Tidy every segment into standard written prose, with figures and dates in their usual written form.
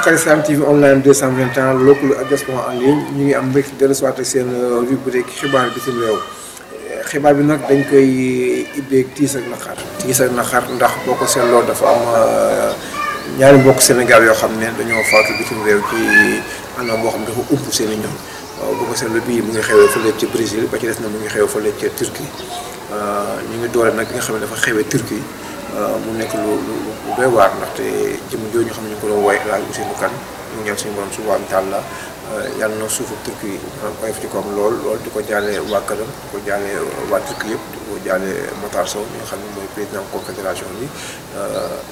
Islam TV online 221 lëkkaloo ak diaspora en ligne ñu ngi am mbégte dellusiwaat ak seen rubrique xibaar bitim réew xibaar bi nag dañ koy ibbeeg tiis ak naqar ndax boo ko seetloo dafa am ñaari mbokk Sénégal yoo xam ne dañoo faatu bitim réew ci anam boo xam ne dafa ump seen i ñoom boo ko seetloo bii mu ngi xewee fële ca Brésil ba ci des na mu ngi xewee fële ca Turquie ñu ngi doole nag bi nga xam ne dafa xewee Turquie mu nekk lu doy waar ndaxte jëm jooju ñu xam ne ñu ko doon woowee El Hadj Ousseynou Kane ñu ñaan suñu borom subhaanahu wa taala yàlla na suufu Turquie oyof ci kawam lool di ko jaale waa këram di ko jaale waa Turquie yëpp di ko jaale Matar Sow mi nga xam ne mooy président confédération bi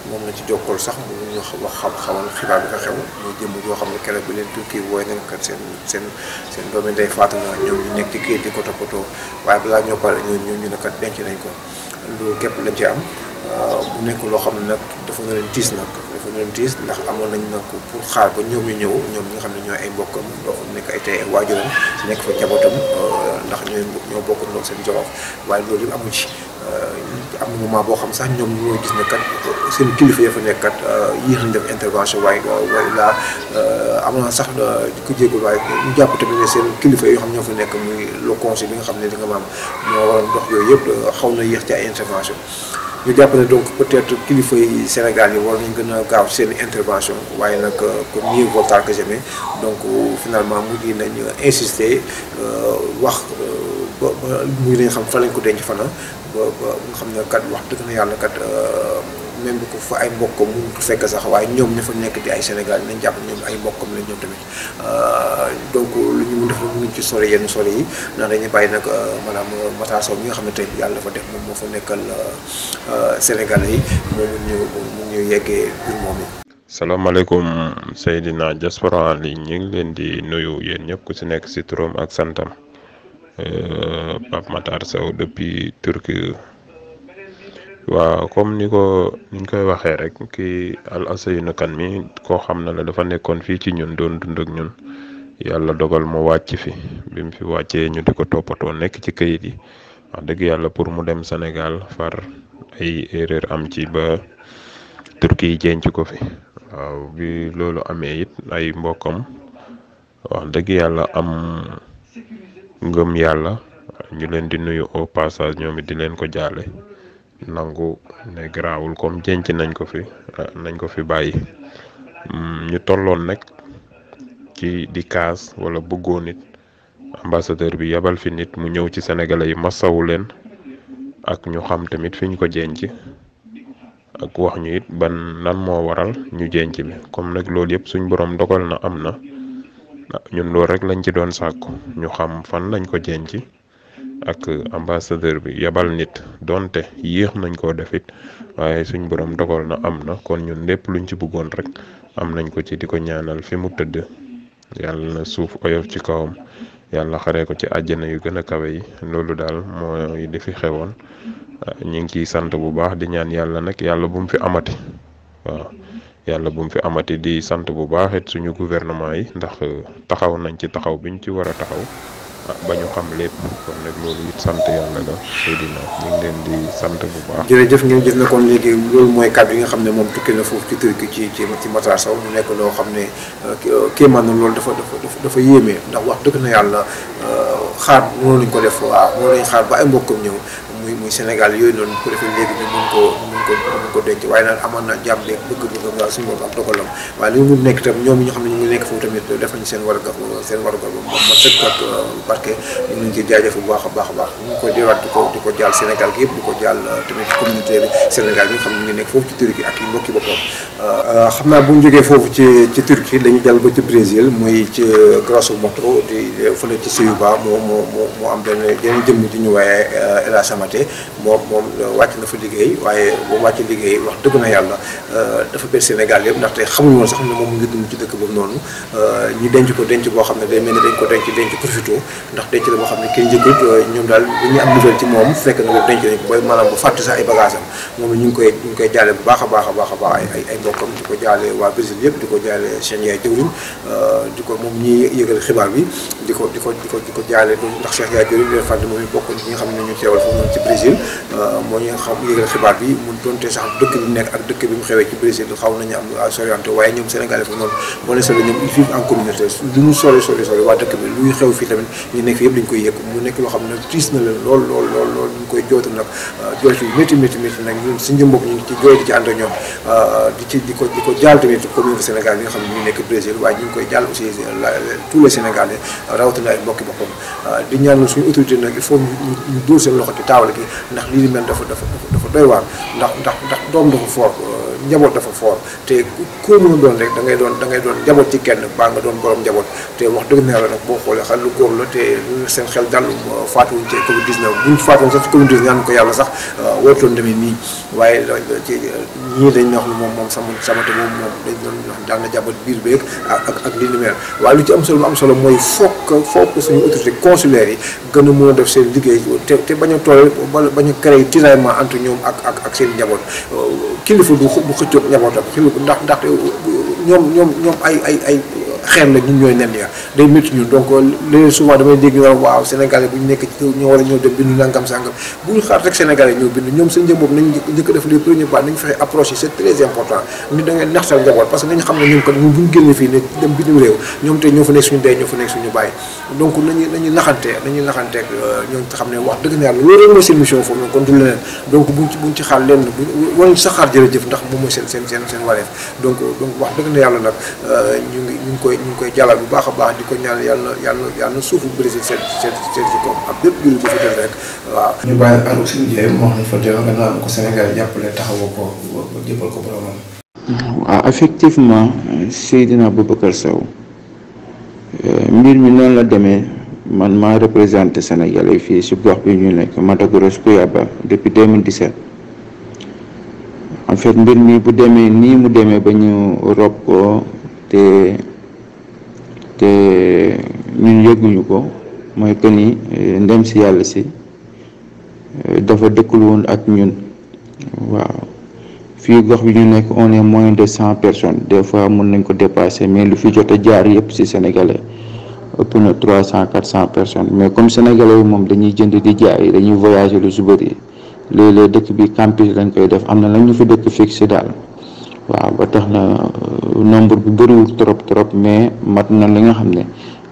moom la ci jokkool sax mu ñu wax xamal xibaar bi nga xew muy jëm joo xam ne keroog bi leen Turquie wooy nañ kat seen doomi ndey faatu na ñoom ñu nekk ci kii di ko toppatoo waaye balaa ñoo pare ñu ne kat denc nañ ko loolu képp lañ ci am bu nekk loo xam ne nag dafa na leen tiis ndax amoon nañ nag pour xaar ba ñoom ñu ñëw ñoom ñi nga xam ne ñooy ay mbokkam doo nekk ay tey ay waajuram nekk fa jabootam ndax ñoo bokk loolu seen jolof waaye loolu yëpp amu ci am na moment boo xam sax ñoom ñoo gis ne kat seen kilifa ya fa nekk kat yéex nañ def intervention waaye laa am na sax di ko jéegul waaye ñu jàpp tamit ne seen kilifa yoo xam ñoo fa nekk muy le conseil bi nga xam ne di nga maam moo waroon dox yooyu yëpp xaw na yéex ci ay intervention ñu jàpp ne donc peut-être kilifa yi Sénégal yi war nañ gën a gaaw seen intervention waaye nag comme mieux vaut tard que jamais donc finalement mujj nañ insister wax ba mujj nañ xam fan lañ ko denc fana ba nga xam ne kat wax dëgg na yàlla kat même bu ko fa ay mbokkam mu fekk sax waaye ñoom ña fa nekk di ay Sénégal nañ jàpp ñoom ay mbokkam lañ ñoom tamit donc lu ñu mun def mënuñ ci sori yenn sori yi ndax dañuy bàyyi nag maanaam Matar Sow mi nga xam ne tey yàlla dafa def moom moo fa nekkal Sénégalais yi moom mu ñu yeggee bir moom yi. salaamaaleykum Seydina diaspora en ligne ñu ngi leen di nuyu yéen ñëpp ku si nekk si turam ak santam Pape Matar Sow depuis Turquie. waaw comme niñ koy waxee rek kii Al Ousseynou Kane mi koo xam na la dafa nekkoon fii ci ñun doon dund ak ñun yàlla dogal mu wàcc fi bi mu fi wàccee ñu di ko toppatoo nekk ci kayit yi wax dëgg yàlla pour mu dem Sénégal far ay erreur am ci ba Turquie yi jenc ko fi waaw bi loolu amee it ay mbokkam wax dëgg yàlla am ngëm yàlla ñu leen di nuyu au passage ñoom it di leen ko jaale nangu ne garaawul comme jenc nañ ko fi bàyyi ñu tolloon nag ci di kaas wala bëggoon nit ambassadeur bi yabal fi nit mu ñëw ci sénégalais yi masawu leen ak ñu xam tamit fi ñu ko jenc ak wax ñu it ban lan moo waral ñu jenc bi comme nag loolu yëpp suñ borom dogal na am na ñun loolu rek lañ ci doon sàkku ñu xam fan lañ ko jenc ak ambassadeur bi yabal nit donte yéex nañ koo def it waaye suñ borom dogal na am na kon ñun lépp luñ ci bëggoon rek am nañ ko ci di ko ñaanal fi mu tëdd yàlla na suuf oyof ci kawam yàlla xaree ko ci àjjana yu gën a kawe yi loolu daal mooy di fi xewoon ñu ngi ciy sant bu baax di ñaan yàlla nag yàlla bu mu fi amati waaw yàlla bu mu fi amati di sant bu baax it suñu gouvernement yi ndax taxaw nañ ci taxaw biñ ci war a taxaw ba ñu xam lépp kon nag loolu it sant yàlla la Seydina ñu ngi leen di sant bu baax. jërëjëf ngeen gis ne kon léegi loolu mooy kàddu yi nga xam ne moom tukki na foofu ci Turquie ci Matar Sow mu nekk loo xam ne kéemaan na loolu dafa yéeme ndax wax dëgg na yàlla xaar mënoon nañu ko def mënoon nañu xaar ba ay mbokkam ñëw muy Sénégal yooyu noonu ko defee léegi ñu mun ko denc waaye nag amoon na jàmm beeg bëgg-bëgg nga suñu bopp ak dogalam waaye li mu nekk tam ñoom ñi nga xam ne ñu ngi nekk foofu tamit def nañu seen wargal ba ma sëkk ak barke ñu ngi ci jaajëf bu baax a baax ñu ngi ko diwaat di ko jaal Sénégal gi yëpp di ko jaal tamit communauté bi Sénégal bi nga xam ne ñu ngi nekk foofu ci Turquie ak yi mbokki boppam xam naa bu ñu jógee foofu ci Turquie dañu jàll ba ci Brésil muy ci grosso modo di fële ci Séyouba moo am benn jëmm di ñu waaye El Hadj Samaté moom wàcc na fa liggéey waaye bu wàcc liggéey wax dëgg na yàlla dafa bett Sénégal yëpp ndaxte xamuñu woon sax ne moom mu ngi dund ci dëkk boobu noonu ñu denc ko denc boo xam ne day mel ni dañ ko denc profito ndax denc la boo xam ne kenn njëkkut ñoom daal bu ñu am nouvelle ci moom fekk na boobu denc nañ ko ba maanaam bu fàtte sax ay bagage am moom ñu ngi koy jaale bu baax a baax ay mbokkam di ko jaale waa Brésil yëpp di ko jaale seen yaay jëwriñ di ko moom ñi yëgal xibaar bi di ko jaale ndax Cheikh Yaya Diori leen fàtte moom it bokk ñi nga xam ne ñu teewal foofu noonu ci Brésil moo ñu xam yëgal xibaar bi mun doonte sax dëkk bi nekk ak dëkk bi mu xewee ci Brésil xaw nañu am soriante waaye ñoom Sénégalais foofu noonu boo leen sori ñoom ils vivent en communauté lu ñu sori waa dëkk bi luy xew fii tamit ñu nekk fi yëpp dañu koy yëg mu nekk loo xam ne tiis na leen lool ñu ngi koy jooytu nag jooytu métti nag ñun si njëm bopp ñu ngi ci jooy di ci ànd ak ñoom di ko jaal tamit communauté Sénégal yi nga xam ne ñu nekk Brésil waaye ñu ngi koy jaal aussi tous les Sénégalais rawatina ay mbokki boppam di ñaan suñu autorité nag il faut ñu dóor seen loxo ci taawal gi ndax lii li mel dafa doy waar ndax doom dafa fort njaboot dafa fort te koo mën a doon rek da ngay doon njaboot ci kenn baa nga doon borom njaboot te wax dëgg na nag boo xoolee xel lu góor la te seen xel dal faatuwuñ ci Covid 19 buñ faatuwoon sax ci Covid 19 ñaan ko yàlla sax wartoon demee nii waaye ci ñii dañ wax ne moom samate moom dañ doon wax daal na jàppat biir beeg ak li ni mel waaye lu ci am solo mooy fokk suñu autorité consulaire yi gën a mën a def seen liggéey te bañ a tool bañ a créer tiraillement entre ñoom ak seen njaboot kilifa du xëccoog njabootam ndaxte ñoom ay xeer la ñun ñooy nen ya day métti ñun donc léegi souvent damay dégg na waaw Sénégalais bu ñu nekk ci ñoo war a ñëw dem bindu nangam sangam bu ñu xaar rek Sénégalais ñëw bind ñoom seen njaboot nañ njëkk def les premiers pas nañ fexe approché c'est très important nit da ngay naxtal njaboot parce que nañu xam ne ñun kat ñun bu ñu génnee fii ne dem bitim réew ñoom tey ñoo fa nekk suñu day ñoo fa nekk suñu bàyyi donc nañu naxanteeg ñoom te xam ne wax dëgg na yàlla loolu mooy seen mission foofu noonu kon du leneen donc buñ ci xaar leen waruñ sa xaar jërëjëf ndax moom mooy seen wareef donc wax dëgg na yàlla nag ñu ngi koy jàllal bu baax a baax di ko ñaan yàlla suufu Brésil seet ci koom ak bépp jullit bu fi def rek waaw. ñu bàyyi ak àll suñu jëlee moo xam ne fa teew nga naan ko Sénégal jàppale taxawoo ko jëppal ko boromam. waaw effectivement Seydina Boubacar Sow mbir mi noonu la demee man maa représenté Sénégalais fii si gox bi ñu nekk Matagross Kouyaba depuis 2017 en fait mbir mi bu demee nii mu demee ba ñu rob ko te ñun yëguñu ko mooy que ni ndem si yàlla si dafa dëkkul woon ak ñun waaw fii gox bi ñu nekk on est moins de 100 personnes des fois mën nañ ko dépasser mais lu fi jot a jaar yëpp si sénégalais ëpp na 300-400 personnes mais comme sénégalais yi moom dañuy jënd di jaay dañuy voyager lu su bëri léeg-léeg dëkk bi campus lañ koy def am na la ñu fi dëkk fixe daal waaw ba tax na nombre bu bëriwul trop mais mat na li nga xam ne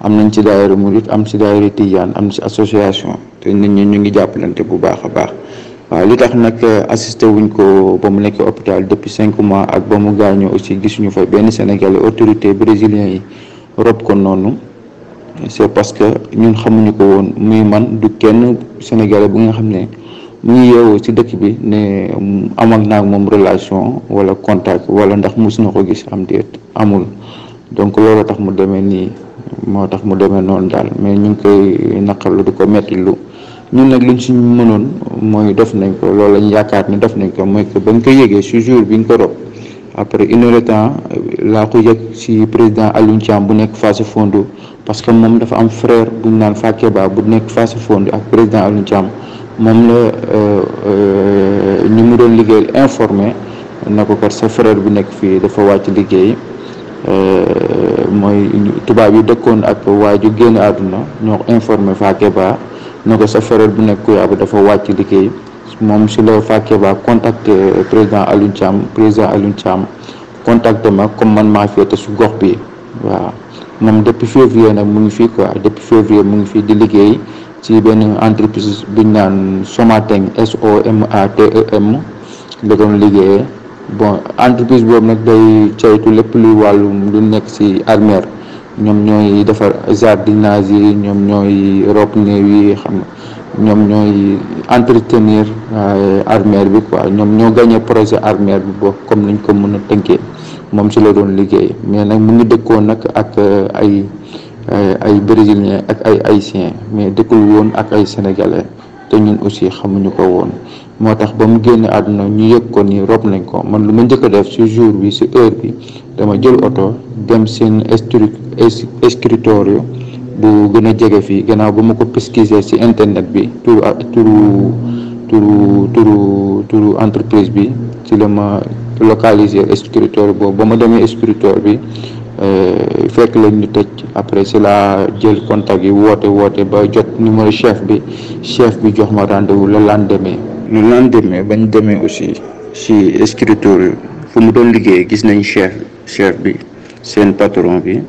am nañ ci daayira murit am ci daayira tijaan am ci association te nit ñi ñu ngi jàppalante bu baax a baax waaw li tax nag assisté wuñ ko ba mu nekk hôpital depuis 5 mois ak ba mu gaañoo aussi gisuñu fa benn sénégalais autorité brésilien yi rob ko noonu c'est parce que ñun xamuñu ko woon muy man du kenn sénégalais bu nga xam ne mu ngi yeewoo ci dëkk bi ne am ak naag moom relation wala contact wala ndax mus na ko gis am déet amul donc loolu tax mu demee nii moo tax mu demee noonu daal mais ñu ngi koy naqarlu di ko mettilu ñun nag luñ si mënoon mooy def nañ ko loolu lañ yaakaar ne def nañ ko mooy que bañ ko yëgee si jour bi ñu ko rob après 1 heure de temps laa ko yëg si président Alioune Thiam bu nekk Fass Fondo parce que moom dafa am frère bu ñu naan Fakeba bu nekk Fass Fondo ak président Alioune Thiam moom la ñu mu doon liggéeyal informé na ko kat sa frère bi nekk fii dafa wàcc liggéey mooy tubaab yi dëkkoon ak waa ju génn àdduna ñoo ko informé Fakeba na ko sa frère bu nekk Kouyaba dafa wàcc liggéey moom si la Fakeba contacté président Alioune Thiam contacté ma comme man maa féete su gox bi waaw moom depuis février nag mu ngi fii quoi depuis février mu ngi fii di liggéey ci benn entreprise bu ñu naan Somatem SOMATEM la doon liggéeyee bon entreprise boobu nag day caytu lépp luy wàllum lu nekk ci armère ñoom ñooy defar jardinage yi ñoom ñooy rob néew yi xam ñoom ñooy entretenir armère bi quoi ñoom ñoo gagné projet armère bi boo comme niñ ko mën a tënkee moom ci la doon liggéey mais nag mu ngi dëkkoon nag ak ay brésiliens ak ay haïtiens mais dëkkul woon ak ay sénégalais te ñun aussi xamuñu ko woon moo tax ba mu génne àdduna ñu yëg ko ni rob nañ ko man lu ma njëkk a def ci jour bi ci heure bi dama jël oto dem seen escritoire bu gën a jege fii gannaaw ba ma ko pesquiser ci internet bi turu entreprise bi ci la ma localiser escritoire boobu ba ma demee escritoire bi fekk lañ ñu tëj après c'est la jël contact yi woote ba jot numéro chef bi jox ma rendez-vous le lendemain bañ demee aussi si écriture fu mu doon liggéey gis nañ chef bi seen patron bi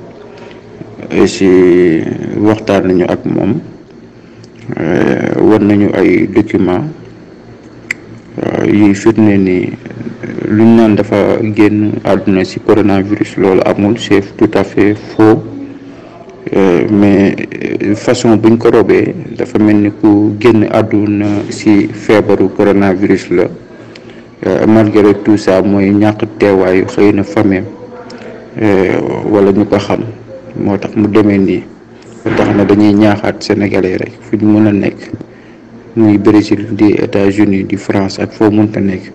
si waxtaan nañu ak moom war nañu ay document yuy firnde ni luñ naan dafa génn àdduna ci coronavirus loolu amul, c'est tout à fait faux, mais façon buñ ko robee dafa mel ni ku génn àdduna ci feebaru coronavirus la. Malgré tout ça mooy ñàkk teewaayu xëy na famille wala ñu ko xam moo tax mu demee nii. tax na dañuy ñaaxaat sénégalais rek fu ñu mën a nekk muy Brésil di États-Unis di France ak foo mënta nekk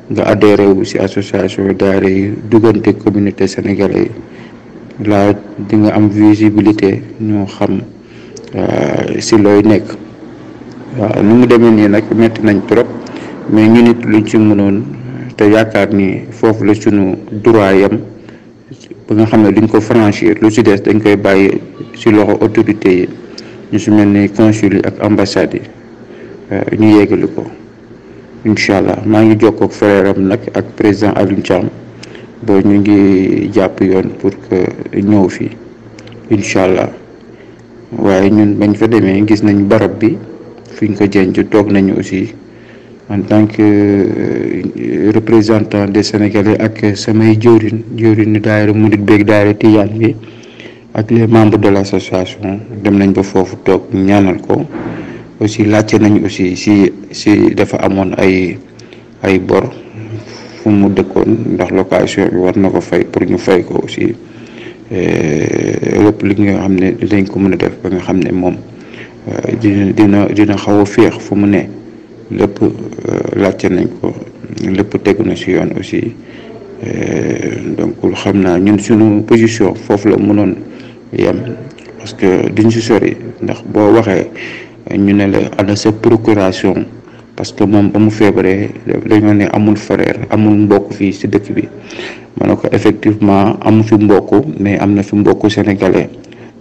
nga adhéré wu ci association daara yi duggante communauté sénégalais yi laa di nga am visibilité ñoo xam ci looy nekk. waaw ni mu demee nii nag metti nañ trop mais ñu nit luñ ci mënoon te yaakaar ni foofu la suñu droit yam ba nga xam ne duñ ko franchir lu ci des dañ koy bàyyi ci loxo autorité yi ñu su mel ni consul yi ak ambassade yi ñu yeggali ko incha allah. maa ngi jokkoo ak frère am nag ak président Alioune Thiam ba ñu ngi jàpp yoon pour que ñëw fii incha allah. waaye ñun bañ fa demee gis nañ barab bi fiñ ko jenc toog nañu aussi en tant que représentant des Sénégalais ak samay jëwriñ daayira murid beeg daayira tijaan bi ak les membres de l'association dem nañ ba foofu toog ñaanal ko aussi laajte nañ aussi si dafa amoon ay bor fu mu dëkkoon ndax location bi war na ko fay pour ñu fay ko aussi lépp li nga xam ne dinañ ko mën a def ba nga xam ne moom dina xaw a féex fu mu ne lépp laajte nañ ko lépp tegu na si yoon aussi donc xam naa ñun suñu position foofu la mënoon yem parce que duñ si sori ndax boo waxee ñu ne la ana sa procuration parce que moom ba mu feebaree dañoo ne amul frère amul mbokk fii si dëkk bi ma ne ko effectivement amu fi mbokk mais am na fi mbokku sénégalais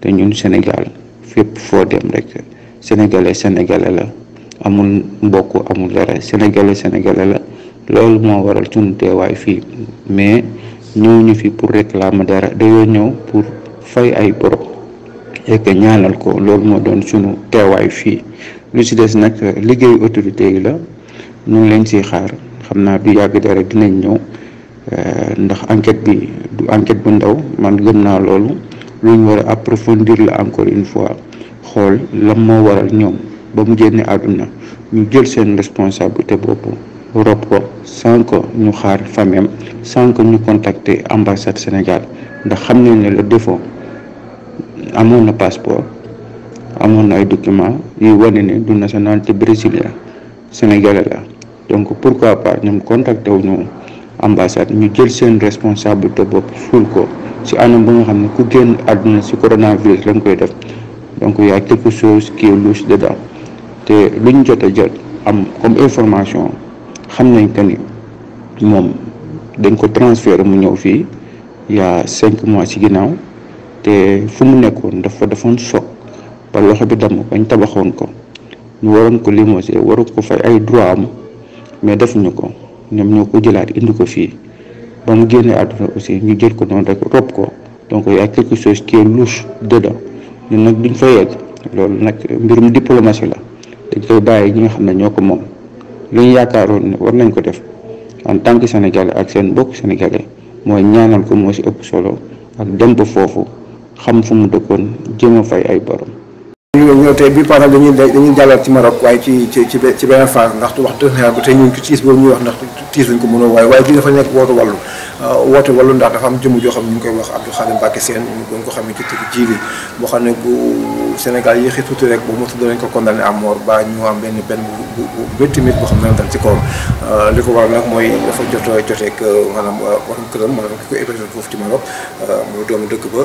te ñun Sénégal fépp foo dem rek sénégalais la amul mbokk amul dara sénégalais la loolu moo waral suñu teewaay fii mais ñëw ñu fi pour réclamer dara dañoo ñëw pour fay ay borom et que ñaanal ko loolu moo doon suñu teewaay fii lu ci des nag liggéeyu autorité yi la ñu ngi leen ciy xaar xam naa du yàgg dara dinañ ñëw ndax enquête bi du enquête bu ndaw man gëm naa loolu lu ñu war a approfondir la encore une fois xool lan moo waral ñoom ba mu génne àdduna ñu jël seen responsabilité boobu rob ko sans que ñu xaar famem sans que ñu contacter ambassade Sénégal ndax xam nañ ne le défaut amoon na passeport amoon na ay documents yuy wane ne du nationalité brésilien sénégalais la donc pourquoi pas ñoom contacté wu ñu ambassade ñu jël seen responsabilité bopp suul ko ci anam ba nga xam ne ku génn àdduna ci coronavirus lañ koy def donc y a quelque chose qui est louche dedans te luñ jot a jot am comme information xam nañ que ni moom dañ ko transféré mu ñëw fii il y a 5 mois ci ginnaaw te fu mu nekkoon dafa defoon choc ba loxo bi damm bañ tabaxoon ko ñu waroon ko limogé waroon ko fay ay droit am mais defuñu ko ñoom ñoo ko jëlaat indi ko fii ba mu génnee àdduna aussi ñu jël ko noonu rek rob ko donc y a quelque chose qui est louche dedans ñun nag duñ fa yegg loolu nag mbirum diplomatie la dañ koy bàyyi ñi nga xam ne ñoo ko moom lu ñu yaakaaroon ne war nañ ko def en tant que sénégalais ak seen mbokk sénégalais mooy ñaanal ko moo ci ëpp solo ak dem ba foofu xam fu mu dëkkoon jéem a fay ay borom. ñëw tey bii par exemple dañuy jàllal ci Maroc waaye ci beneen phase ndax wax dëgg yàlla ba tey ñun ci tiis boobu ñuy wax ndax tiis lañ ko mënoo waaye bii dafa nekk woote wàllu ndax dafa am jëmm joo xam ne ñu ngi koy wax Abdou Khadim Mbacké Sène ñu gën ko xam ne ci tëdd jiili boo xam ne bu Sénégal yéexi tuuti rek boobu motu danañ ko condamné à mort ba ñu am benn bu métti boo xam ne dal ci kawam li ko waral nag mooy dafa joteeg maanaam borom këram maanaam ki ko hébergé foofu ci Maroc muy doomu dëkk ba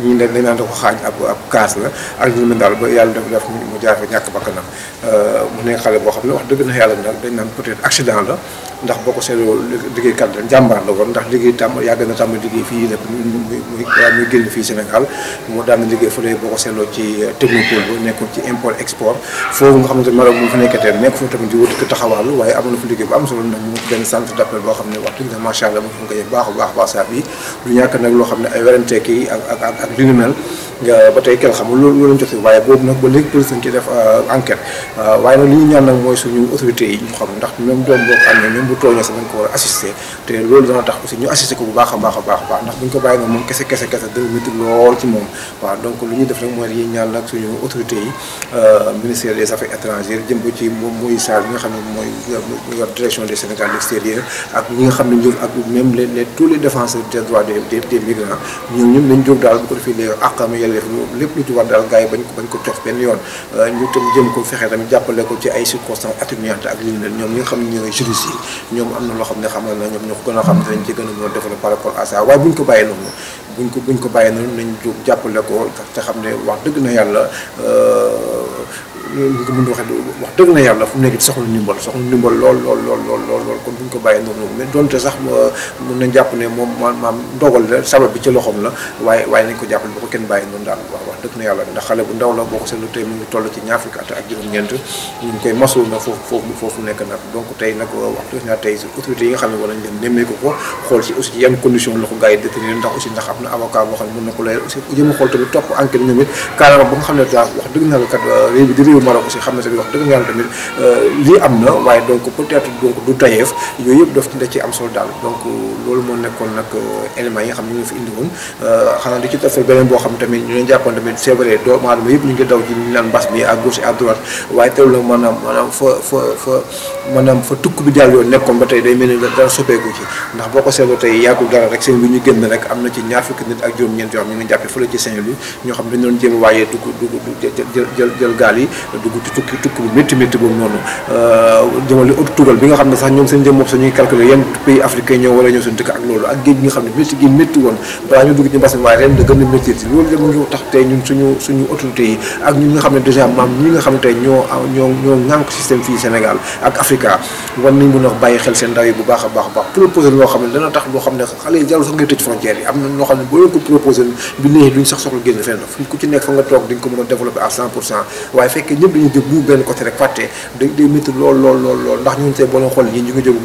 ñi dañ naan da ko xaañ ab kaas la ak lu mel daal ba yàlla def mu jaar fa ñàkk bakkanam mu nekk xale boo xam ne wax dëgg na yàlla nag dañ naan peut-être accident la ndax boo ko seetloo liggéeykat la jàmbaar la woon ndax liggéey yàgg na tàmm liggéey fii lépp muy génn fii Sénégal moo daan na liggéey fële boo ko seetloo ci technopole ba nekkoon ci import export foofu nga xamante ne Maroc mu fa nekkatee nekk foofu tamit di wut ko taxawal waaye am na fa liggéey bu am solo ndax mu benn centre d'appel boo xam ne wax dëgg macha allah mu fa nga baax a baax saa bi du ñàkk nag loo xam ne ay werante kii ak li ñu mel nga ba tey kenn xamul loolu lañ jotee waaye boobu nag ba léegi police dañ ciy def enquête waaye nag li ñu ñaan nag mooy suñu autorités yi ñu xam ndax même doom boo ko amee même bu tooñee sax dañ ko war a assister te loolu dana tax aussi ñu assister ko bu baax a baax ndax buñ ko bàyyi nag moom kese dana métti lool ci moom waaw donc lu ñuy def rek mooy yi ñaan nag suñu autorités yi ministère des affaires étrangères jëm ko ci moom muy Sarr bi nga xam ne mooy yor direction des Sénégal de l'extérieur ak ñi nga xam ne ñoom ak même tous les défenseurs des droits des migrants ñoom nañ jóg daal bu ko defee léegi àqam yelleef lépp lu ci war daal gars yi bañ ko cof benn yoon ñu tam jëm ko fexe tamit jàppale ko ci ay circonstances atténuantes ak li ñu ñoom ñi nga xam ne ñooy juristes yi ñoom am na loo xam ne xam na ñoom ñoo ko gën a xam ne dañ ci gën a mën a développer par rapport à ça waaye buñ ko bàyyee noonu buñ ko bàyyee noonu nañ jóg jàppale ko te xam ne wax dëgg na yàlla ñu ko mën a waxee wax dëgg na yàlla fu mu nekk soxla ndimbal lool kon bu ñu ko bàyyee noonu mais donte sax mën nañ jàpp ne moom maam ndogal la sabab bi ci loxoom la waaye nañ ko jàppale ba ko kenn bàyyi noonu daal wax dëgg na yàlla ndax xale bu ndaw la boo ko seetlu tey mu ngi toll ci ñaar fukki at ak juróom-ñeent ñu ngi koy masul na foofu nekk nag donc tey nag wax dëgg naa tey autorités yi nga xam ne war nañ leen nemmee ko xool ci aussi yan condition la ko gars yi détenir ndax aussi ndax am na avocat boo xam ne mën na ko lay aussi jëm a xool tamit topp enquête ñoom it carrément ba nga xam ne daal wax dëgg na la kat réew bi di réew Maroc aussi xam na tamit wax dëgg yàlla tamit lii am na waaye donc peut-être donc du tayeef yooyu yëpp daf da ci am solo daal donc loolu moo nekkoon nag éléments yi nga xam ne ñu ngi fi indi woon xanaa di ci tafal beneen boo xam tamit ñu leen jàppoon tamit c'est vrai doomu aadama yëpp ñu ngi daw ci ñu naan mbas mi à gauche et à droite waaye teewul nag maanaam fa tukk bi daal yoon nekkoon ba tey day mel ni dara soppeeku ci ndax boo ko seetloo tey yàggul dara rek seen bi ñu génn rek am na ci ñaar fukki nit ak juróom-ñeent yoo xam ñu ngi jàppee fële ci Saint-Louis ñoo xam dañ doon jéem a waayee jël gaal yi dugg ci tukki bu métti boobu noonu jëmale tugal bi nga xam ne sax ñoom seen jëm moom sax ñuy calculer yan pays africain ñoo war a ñëw seen dëkk ak loolu ak géej gi nga xam ne métti woon balaa ñu dugg ci mbas mi waaye ren da gën a métti ci loolu yëpp ngi tax tey ñun suñu autorités yi ak ñi nga xam ne déjà maam ñi nga xam ne tey ñoo ŋànk système fii Sénégal ak Africa war nañ mën a bàyyi xel seen ndaw yi bu baax a baax proposer loo xam ne dana tax loo xam ne xale yi jarul sax ngay tëj frontières yi am na ñoo xam ne boo leen ko proposer bi léegi duñ sax soxla génn fenn ku ci nekk fa nga toog di nga ko mën a développer à 100% waaye fekkee ñëpp dañuy jóg bu benn côté rek fàtte day métti lool ndax ñun tey boo leen xool ñi ñu ngi jóg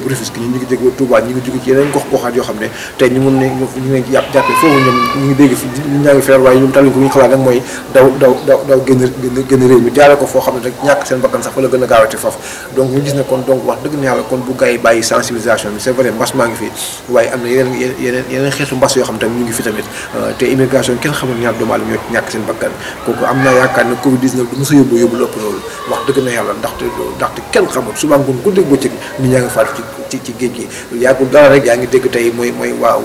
bu Rufisque ñi ñu ngi jóg ba Touba ñi ngi jóg ci yeneen gox-goxaat yoo xam ne tey ñu mën ne ñu ngi jàppee foofu ñoom ñu ngi dégg fi ñu ñaa ngi feer waaye ñoom tamit ko ñu xalaat nag mooy daw génn réew mi jaare ko foo xam ne rek ñàkk seen bakkan sax fa la gën a gaawate foofu donc ñu gis ne kon donc wax dëgg na yàlla kon bu gars yi bàyyi sensibilisation bi c'est vrai mbas maa ngi fi waaye am na yeneen xeetu mbas yoo xam ne tamit ñu ngi fi tamit te immigration kenn xamul ñaar doomu aadama ñoo ñàkk seen bakkan kooku am naa yaakaar ne Covid 19 du mos a yóbbu lu ëpp loolu wax dëgg na yàlla ndaxte kenn xamul suba ngoon ku dégg bëccëg nit ñaa ngi faatu ci géej gi yàggul dara rek yaa ngi dégg tey mooy waa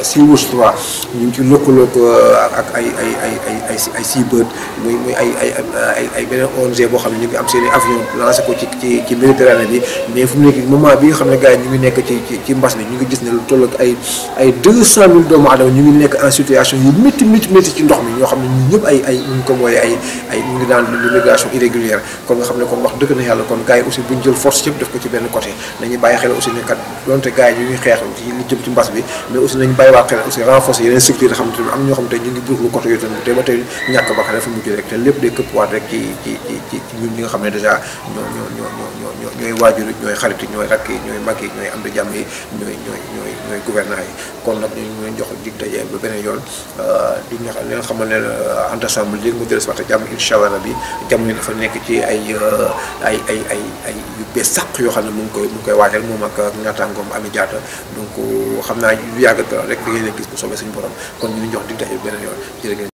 Sea-Watch 3 ñu ngi ci lëkkaloo ko ak ay Seabird muy ay beneen ONG boo xam ne ñu ngi am seen i avion lancé ko ci Méditerranée bi mais fu mu nekk moment bi nga xam ne gars yi ñu ngi nekk ci mbas bi ñu ngi gis ne lu toll ak ay 200 000 doomu aadama ñu ngi nekk en situation yu métti ci ndox mi ñoo xam ne ñun ñëpp ñu ko mooy ñu ngi daan l'immigration irrégulière kon nga xam ne kon wax dëgg na yàlla kon gars yi aussi bu ñu jël force yëpp def ko ci benn côté nañu bàyyi xel aussi ne kat donte gars yi ñu ngi xeex ci li jëm ci mbas bi mais aussi nañu bàyyiwaat xel aussi renforcer yeneen structures xam ne am ñoo xam te ñu ngi buur lu côté yooyu tamit te ba tey ñàkk ba dafa mujj rek te lépp day këppwaat rek ci ñun ñi nga xam ne déjà ñooy waajur yi ñooy xarit yi ñooy rakk yi ñooy mag yi ñooy am di jàmm yi ñooy gouvernants yi kon nag ñu leen jox dig daje ba beneen yoon di nga xam leen xamal ne ensemble léegi mu dellusi waat jàmm incha allah bi jamono dafa nekk ci ay yu bees sàq yoo xam ne mu ngi koy waajal moom ak naataangoom Ami Diatta donc xam naa yu yàgg rek da ngeen gis bu soobee suñu borom kon ñu jox dig daje beneen yoon jërë ngeen